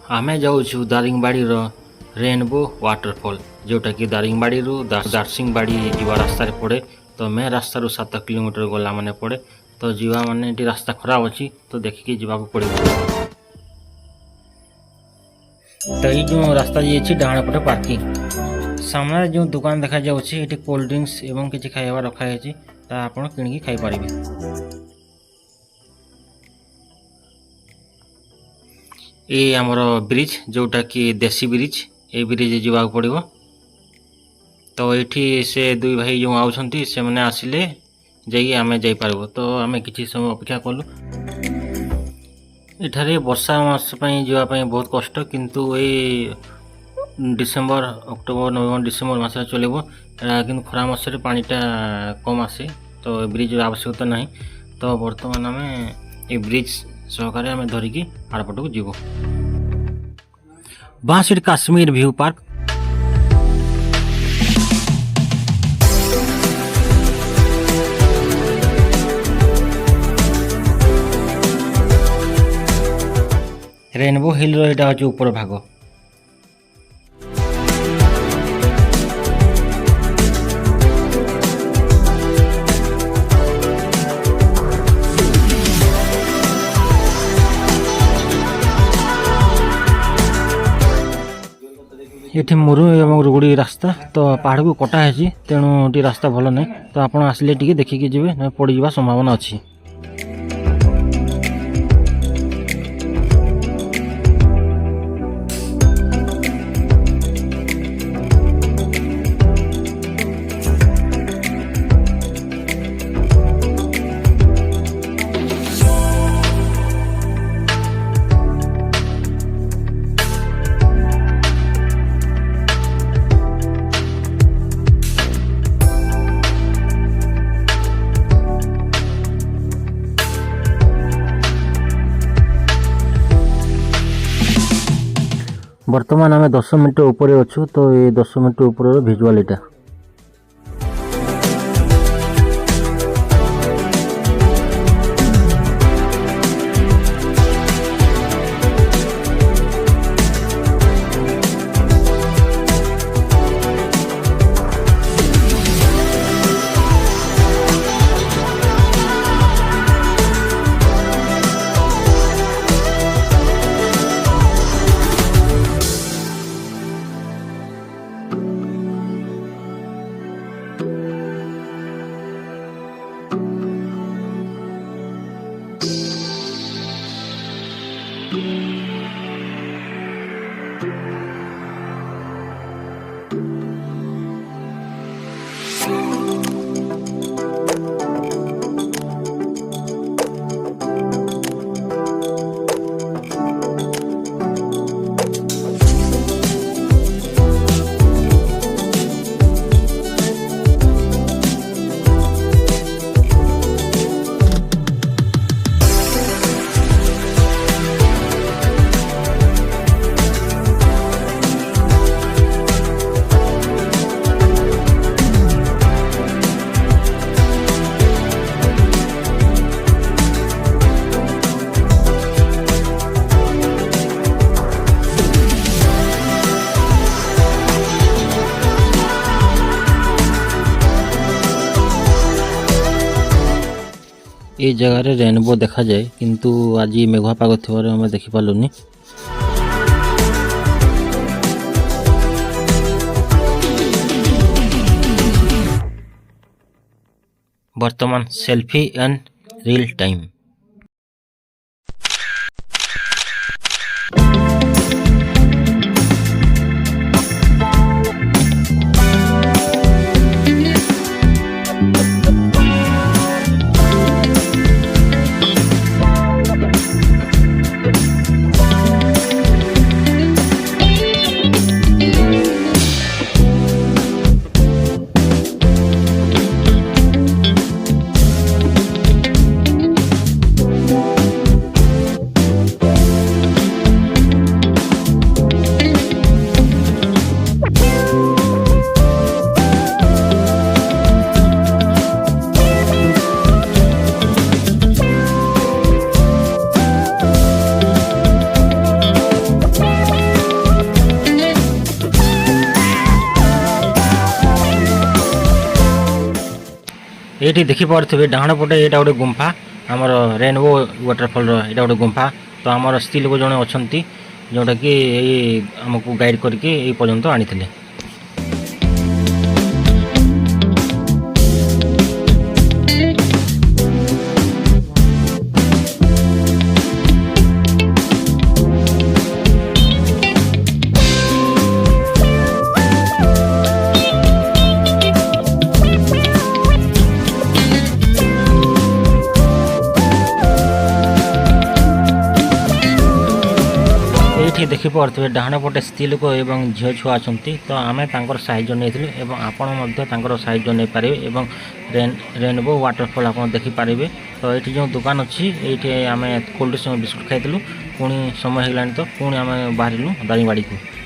आमे जाऊँ Daringbadi rainbow waterfall जोटा कि दारिंगबाड़ी दारसिंगबाड़ी जीवा रास्ता पड़े। तो मैं रास्ता 7 किलोमीटर गला माने पड़े। तो जीवा माने ये रास्ता खराब अच्छी तो देखिए जावाक पड़े। तो ये जो रास्ता जी डाण पटे पार्किंग सामने जो दुकान देखा जाऊँगी ये कोल्ड ड्रिंक्स एवं किसी खाଇବା रखाई आप किणिकी खाई पारे। ये आमर ब्रिज जोटा कि देसी ब्रिज ये ब्रिज जावाक पड़ो। तो ये से दुई भाई जो आउछंती से मैंने आसिले जाइए आम जापर। तो आम कि समय अपेक्षा कलु। एठारे वर्षा मास जावाई बहुत कष्ट किंतु ये डिसेम्बर अक्टोबर नवेम्बर डिसेम्बर मस चलो कि खरा मस पानीटा कम आसे तो ब्रिज आवश्यकता ना। तो बर्तमान आम ये ब्रिज सहकार आम धरिकी आरपट को जीव बांसुरी काश्मीर व्यू पार्क। रेनबो हिल रहा ऊपर भाग। ये मुरु एवं रुगुड़ी रास्ता तो पहाड़ को कटा है तेणु टी रास्ता भल ना। तो आप आसिले देखिकी जी पड़ जा संभावना अच्छी। बर्तमान आम 10 मिनट ऊपर अच्छु। तो ये 10 मिनट ऊपर भिजुआल इटा ये जगह रे रेनबो देखा जाए किंतु आज मेघुआ पाग थोड़े आम देखी पार्लुनि। वर्तमान सेल्फी एंड रियल टाइम। ये देखिपे डाण पटे यहाँ गोटे गुंफा आमर रेनबो वाटरफॉल यहाँ गोटे गुंफा। तो आमर स्त्री लोक जड़े अच्छा जोटा कि आमको गाइड करके ये पर्यंत आनी। ये देखिपे डाण पटे स्त्री लोक एवं झील छुआ अच्छा। तो आम साहाଯ୍य नहीं आपण साहाଯ୍य नहीं पारे एवं रेनबो वाटरफॉल आप देखिपारे। तो ये जो दुकान अच्छी ये आम कोल्ड ड्रिंक्स बिस्कुट खाई पुणी समय होगा तो पुणी आम बाहर दारिंगबाड़ी को।